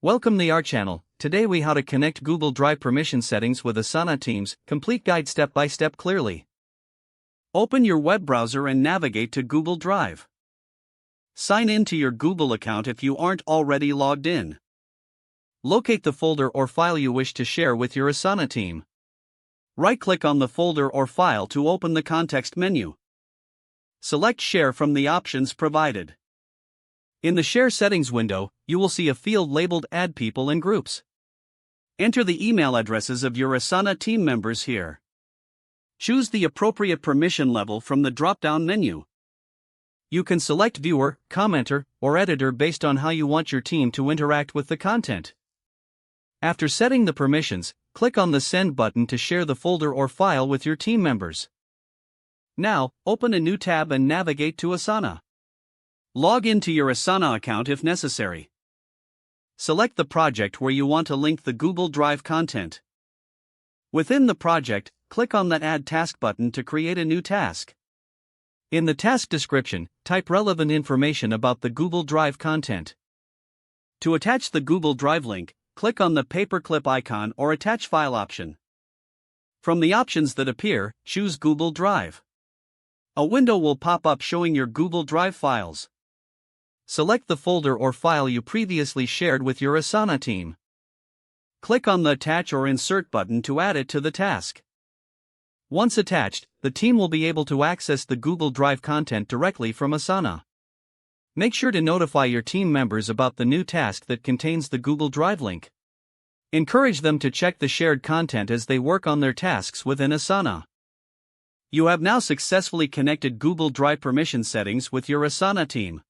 Welcome to our channel. Today we how to connect Google Drive permission settings with Asana Teams, complete guide step by step clearly. Open your web browser and navigate to Google Drive. Sign in to your Google account if you aren't already logged in. Locate the folder or file you wish to share with your Asana team. Right-click on the folder or file to open the context menu. Select Share from the options provided. In the Share Settings window, you will see a field labeled Add People and Groups. Enter the email addresses of your Asana team members here. Choose the appropriate permission level from the drop-down menu. You can select Viewer, Commenter, or Editor based on how you want your team to interact with the content. After setting the permissions, click on the Send button to share the folder or file with your team members. Now, open a new tab and navigate to Asana. Log into your Asana account if necessary. Select the project where you want to link the Google Drive content. Within the project, click on the Add Task button to create a new task. In the task description, type relevant information about the Google Drive content. To attach the Google Drive link, click on the paperclip icon or Attach File option. From the options that appear, choose Google Drive. A window will pop up showing your Google Drive files. Select the folder or file you previously shared with your Asana team. Click on the Attach or Insert button to add it to the task. Once attached, the team will be able to access the Google Drive content directly from Asana. Make sure to notify your team members about the new task that contains the Google Drive link. Encourage them to check the shared content as they work on their tasks within Asana. You have now successfully connected Google Drive permission settings with your Asana team.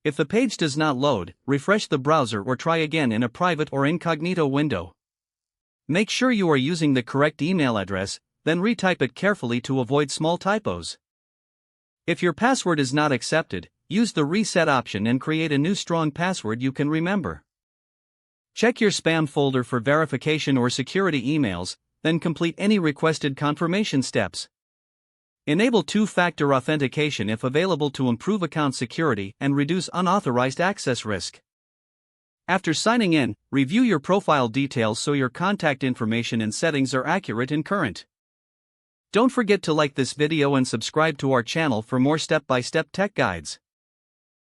If the page does not load, refresh the browser or try again in a private or incognito window. Make sure you are using the correct email address, then retype it carefully to avoid small typos. If your password is not accepted, use the Reset option and create a new strong password you can remember. Check your spam folder for verification or security emails, then complete any requested confirmation steps. Enable two-factor authentication if available to improve account security and reduce unauthorized access risk. After signing in, review your profile details so your contact information and settings are accurate and current. Don't forget to like this video and subscribe to our channel for more step-by-step tech guides.